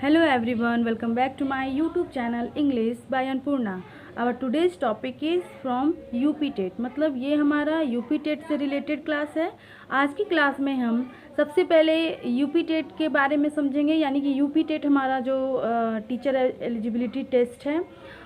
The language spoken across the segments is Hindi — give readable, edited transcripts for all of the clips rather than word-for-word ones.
Hello everyone, welcome back to my YouTube channel English by Anpurna. Our today's topic is from UP TET, मतलब ये हमारा यूपी टेट से रिलेटेड क्लास है। आज की क्लास में हम सबसे पहले यूपी टेट के बारे में समझेंगे, यानी कि यूपी टेट हमारा जो टीचर एलिजिबिलिटी टेस्ट है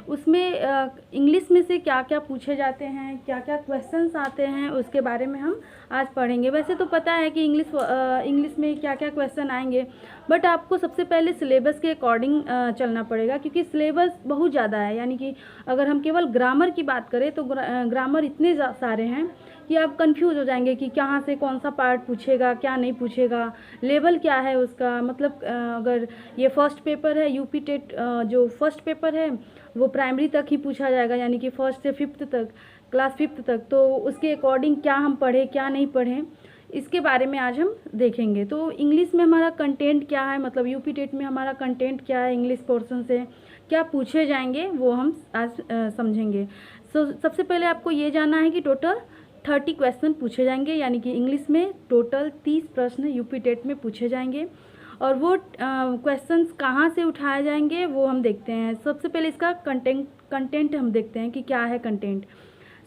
उसमें इंग्लिश में से क्या क्या पूछे जाते हैं, क्या क्या क्वेश्चंस आते हैं, उसके बारे में हम आज पढ़ेंगे। वैसे तो पता है कि इंग्लिश में क्या क्या क्वेश्चन आएंगे, बट आपको सबसे पहले सिलेबस के अकॉर्डिंग चलना पड़ेगा, क्योंकि सिलेबस बहुत ज़्यादा है। यानी कि अगर हम केवल ग्रामर की बात करें तो ग्रामर इतने सारे हैं कि आप कंफ्यूज हो जाएंगे कि कहाँ से कौन सा पार्ट पूछेगा, क्या नहीं पूछेगा, लेवल क्या है उसका। मतलब अगर ये फर्स्ट पेपर है यूपी टेट, जो फर्स्ट पेपर है वो प्राइमरी तक ही पूछा जाएगा, यानी कि फर्स्ट से फिफ्थ तक, क्लास फिफ्थ तक। तो उसके अकॉर्डिंग क्या हम पढ़ें क्या नहीं पढ़ें, इसके बारे में आज हम देखेंगे। तो इंग्लिश में हमारा कंटेंट क्या है, मतलब यूपी टेट में हमारा कंटेंट क्या है, इंग्लिश पोर्शन से क्या पूछे जाएंगे वो हम आज समझेंगे। सबसे पहले आपको ये जानना है कि टोटल 30 क्वेश्चन पूछे जाएंगे, यानी कि इंग्लिश में टोटल 30 प्रश्न यूपी टेट में पूछे जाएंगे। और वो क्वेश्चंस कहाँ से उठाए जाएंगे वो हम देखते हैं। सबसे पहले इसका कंटेंट हम देखते हैं कि क्या है कंटेंट।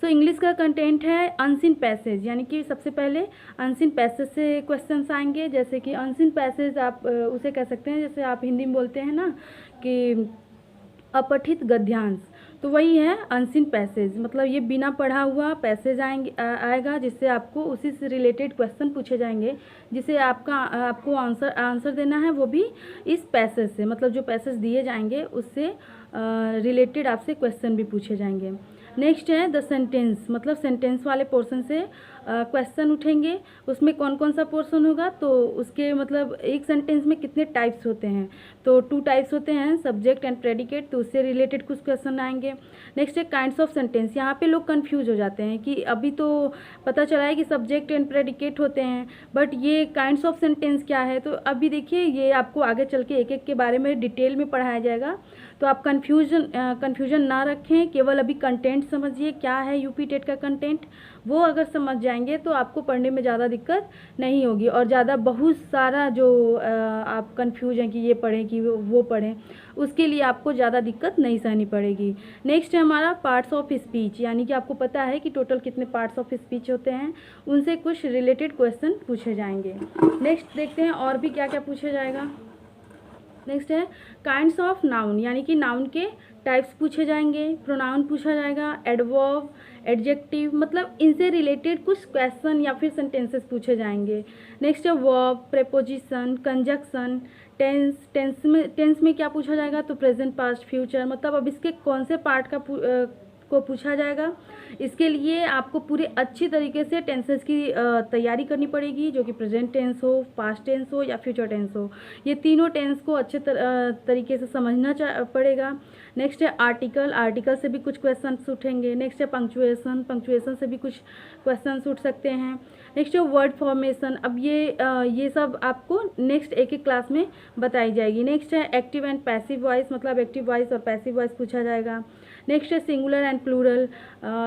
इंग्लिश का कंटेंट है अनसीन पैसेज, यानी कि सबसे पहले अनसीन पैसेज से क्वेश्चंस आएंगे। जैसे कि अनसीन पैसेज आप उसे कह सकते हैं, जैसे आप हिंदी में बोलते हैं ना कि अपठित गद्यांश, तो वही है अनसीन पैसेज। मतलब ये बिना पढ़ा हुआ पैसेज आएगा, जिससे आपको उसी से रिलेटेड क्वेश्चन पूछे जाएंगे, जिसे आपको आंसर देना है, वो भी इस पैसेज से। मतलब जो पैसेज दिए जाएंगे उससे रिलेटेड आपसे क्वेश्चन भी पूछे जाएंगे। नेक्स्ट है द सेंटेंस, मतलब सेंटेंस वाले पोर्शन से क्वेश्चन उठेंगे। उसमें कौन कौन सा पोर्शन होगा, तो उसके मतलब एक सेंटेंस में कितने टाइप्स होते हैं, तो 2 टाइप्स होते हैं, सब्जेक्ट एंड प्रेडिकेट, तो उससे रिलेटेड कुछ क्वेश्चन आएंगे। नेक्स्ट है काइंड्स ऑफ सेंटेंस। यहाँ पे लोग कंफ्यूज हो जाते हैं कि अभी तो पता चला है कि सब्जेक्ट एंड प्रेडिकेट होते हैं, बट ये काइंड्स ऑफ सेंटेंस क्या है। तो अभी देखिए, ये आपको आगे चल के एक एक के बारे में डिटेल में पढ़ाया जाएगा, तो आप कन्फ्यूजन ना रखें, केवल अभी कंटेंट समझिए क्या है यूपी टेट का कंटेंट। वो अगर समझ जाएंगे तो आपको पढ़ने में ज़्यादा दिक्कत नहीं होगी, और ज़्यादा बहुत सारा जो आप कंफ्यूज हैं कि ये पढ़ें कि वो पढ़ें, उसके लिए आपको ज़्यादा दिक्कत नहीं सहनी पड़ेगी। नेक्स्ट है हमारा पार्ट्स ऑफ स्पीच, यानी कि आपको पता है कि टोटल कितने पार्ट्स ऑफ स्पीच होते हैं, उनसे कुछ रिलेटेड क्वेश्चन पूछे जाएंगे। नेक्स्ट देखते हैं और भी क्या क्या पूछा जाएगा। नेक्स्ट है काइंड्स ऑफ नाउन, यानी कि नाउन के टाइप्स पूछे जाएंगे, प्रोनाउन पूछा जाएगा, एडवर्ब, एडजेक्टिव, मतलब इनसे रिलेटेड कुछ क्वेश्चन या फिर सेंटेंसेस पूछे जाएंगे। नेक्स्ट है वर्ब, प्रेपोजिशन, कंजक्शन, टेंस में क्या पूछा जाएगा, तो प्रेजेंट, पास्ट, फ्यूचर। मतलब अब इसके कौन से पार्ट को पूछा जाएगा, इसके लिए आपको पूरे अच्छी तरीके से टेंसेस की तैयारी करनी पड़ेगी, जो कि प्रेजेंट टेंस हो, पास्ट टेंस हो या फ्यूचर टेंस हो। ये तीनों टेंस को अच्छे तरीके से समझना पड़ेगा। नेक्स्ट है आर्टिकल से भी कुछ क्वेश्चन उठेंगे। नेक्स्ट है पंक्चुएशन से भी कुछ क्वेश्चन उठ सकते हैं। नेक्स्ट है वर्ड फॉर्मेशन। अब ये सब आपको नेक्स्ट एक एक क्लास में बताई जाएगी। नेक्स्ट है एक्टिव एंड पैसिव वॉइस, मतलब एक्टिव वॉइस और पैसिव वॉइस पूछा जाएगा। नेक्स्ट है सिंगुलर एंड प्लूरल।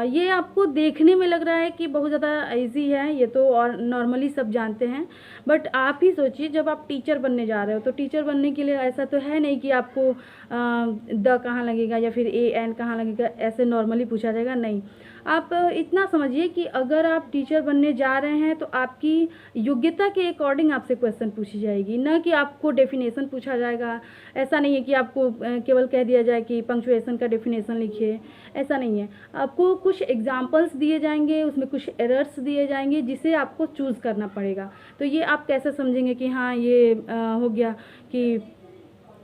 ये आपको देखने में लग रहा है कि बहुत ज़्यादा इजी है, ये तो और नॉर्मली सब जानते हैं, बट आप ही सोचिए जब आप टीचर बनने जा रहे हो, तो टीचर बनने के लिए ऐसा तो है नहीं कि आपको द कहाँ लगेगा या फिर ए एन कहाँ लगेगा, ऐसे नॉर्मली पूछा जाएगा, नहीं। आप इतना समझिए कि अगर आप टीचर बनने जा रहे हैं तो आपकी योग्यता के अकॉर्डिंग आपसे क्वेश्चन पूछी जाएगी, ना कि आपको डेफिनेशन पूछा जाएगा। ऐसा नहीं है कि आपको केवल कह दिया जाए कि पंक्चुएशन का डेफिनेशन लिखिए, ऐसा नहीं है। आपको कुछ एग्जाम्पल्स दिए जाएंगे, उसमें कुछ एरर्स दिए जाएंगे, जिसे आपको चूज़ करना पड़ेगा। तो ये आप कैसे समझेंगे कि हाँ ये हो गया कि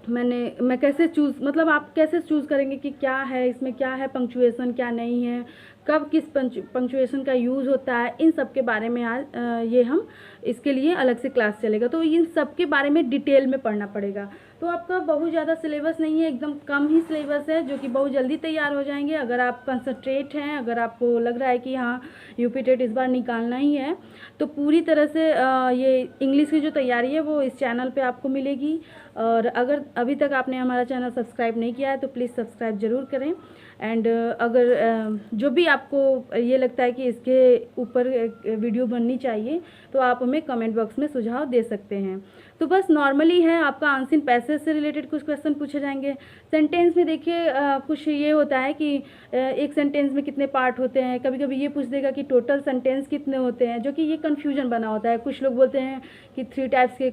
मैं कैसे चूज़, मतलब आप कैसे चूज़ करेंगे कि क्या है इसमें, क्या है पंक्चुएशन, क्या नहीं है, कब किस पंक्चुएशन का यूज़ होता है, इन सब के बारे में आज ये हम इसके लिए अलग से क्लास चलेगा, तो इन सब के बारे में डिटेल में पढ़ना पड़ेगा। तो आपका बहुत ज़्यादा सिलेबस नहीं है, एकदम कम ही सिलेबस है, जो कि बहुत जल्दी तैयार हो जाएंगे अगर आप कंसंट्रेट हैं, अगर आपको लग रहा है कि हाँ यूपी टेट इस बार निकालना ही है, तो पूरी तरह से ये इंग्लिश की जो तैयारी है वो इस चैनल पे आपको मिलेगी। और अगर अभी तक आपने हमारा चैनल सब्सक्राइब नहीं किया है तो प्लीज़ सब्सक्राइब ज़रूर करें। एंड अगर जो भी आपको ये लगता है कि इसके ऊपर वीडियो बननी चाहिए तो आप हमें कमेंट बॉक्स में सुझाव दे सकते हैं। तो बस नॉर्मली है, आपका अनसीन पैसेज से रिलेटेड कुछ क्वेश्चन पूछे जाएंगे। सेंटेंस में देखिए कुछ ये होता है कि एक सेंटेंस में कितने पार्ट होते हैं, कभी कभी ये पूछ देगा कि टोटल सेंटेंस कितने होते हैं, जो कि ये कन्फ्यूजन बना होता है। कुछ लोग बोलते हैं कि 3 टाइप्स के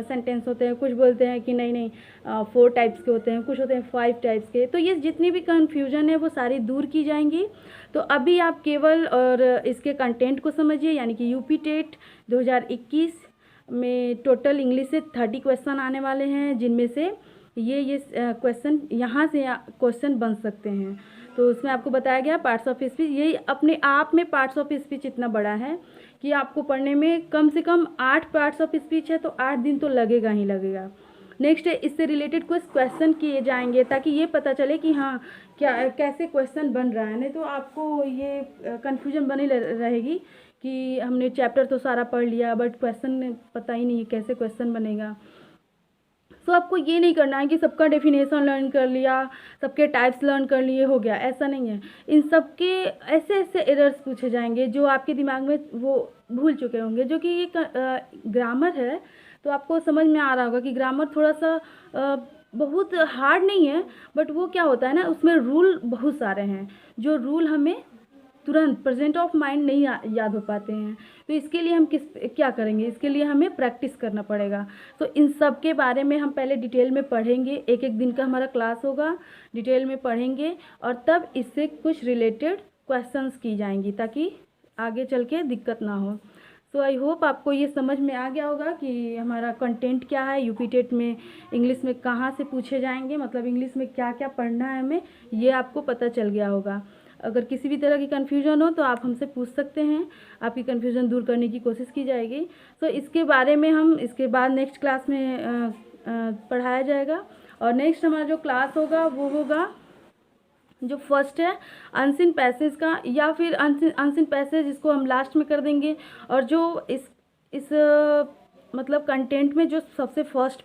सेंटेंस होते हैं, कुछ बोलते हैं कि नहीं 4 टाइप्स के होते हैं, कुछ होते हैं 5 टाइप्स के। तो ये जितनी भी कन्फ्यूजन है वो सारी दूर की जाएंगी। तो अभी आप केवल और इसके कंटेंट को समझिए, यानी कि यूपी टेट 2021 में टोटल इंग्लिश से 30 क्वेश्चन आने वाले हैं, जिनमें से ये क्वेश्चन यहाँ से क्वेश्चन बन सकते हैं। तो उसमें आपको बताया गया पार्ट्स ऑफ स्पीच, यही अपने आप में पार्ट्स ऑफ स्पीच इतना बड़ा है कि आपको पढ़ने में कम से कम 8 पार्ट्स ऑफ स्पीच है, तो 8 दिन तो लगेगा ही लगेगा। नेक्स्ट है इससे रिलेटेड कुछ क्वेश्चन किए जाएंगे ताकि ये पता चले कि हाँ क्या कैसे क्वेश्चन बन रहा है, नहीं तो आपको ये कन्फ्यूजन बनी रहेगी कि हमने चैप्टर तो सारा पढ़ लिया बट क्वेश्चन पता ही नहीं कैसे क्वेश्चन बनेगा। तो आपको ये नहीं करना है कि सबका डेफिनेशन लर्न कर लिया, सबके टाइप्स लर्न कर लिए, हो गया, ऐसा नहीं है। इन सब के ऐसे ऐसे एरर्स पूछे जाएंगे जो आपके दिमाग में वो भूल चुके होंगे, जो कि ये ग्रामर है। तो आपको समझ में आ रहा होगा कि ग्रामर थोड़ा सा बहुत हार्ड नहीं है, बट वो क्या होता है ना, उसमें रूल बहुत सारे हैं, जो रूल हमें तुरंत प्रेजेंट ऑफ माइंड नहीं याद हो पाते हैं। तो इसके लिए हम क्या करेंगे, इसके लिए हमें प्रैक्टिस करना पड़ेगा। तो इन सब के बारे में हम पहले डिटेल में पढ़ेंगे, एक एक दिन का हमारा क्लास होगा, डिटेल में पढ़ेंगे और तब इससे कुछ रिलेटेड क्वेश्चंस की जाएंगी ताकि आगे चल के दिक्कत ना हो। सो आई होप आपको ये समझ में आ गया होगा कि हमारा कंटेंट क्या है, यूपी टेट में इंग्लिश में कहाँ से पूछे जाएंगे, मतलब इंग्लिश में क्या क्या पढ़ना है हमें, ये आपको पता चल गया होगा। अगर किसी भी तरह की कन्फ्यूजन हो तो आप हमसे पूछ सकते हैं, आपकी कन्फ्यूजन दूर करने की कोशिश की जाएगी। सो इसके बारे में हम इसके बाद नेक्स्ट क्लास में पढ़ाया जाएगा। और नेक्स्ट हमारा जो क्लास होगा वो होगा जो फर्स्ट है अनसीन पैसेज का, या फिर अनसीन पैसेज इसको हम लास्ट में कर देंगे। और जो इस मतलब कंटेंट में जो सबसे फर्स्ट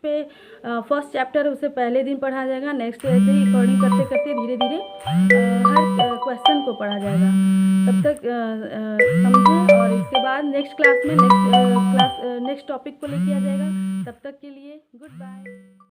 चैप्टर उसे पहले दिन पढ़ा जाएगा। नेक्स्ट ऐसे ही अकॉर्डिंग करते करते धीरे धीरे हर क्वेश्चन को पढ़ा जाएगा। तब तक समझें, और इसके बाद नेक्स्ट क्लास में नेक्स्ट टॉपिक को लेके आ जाएगा। तब तक के लिए गुड बाय।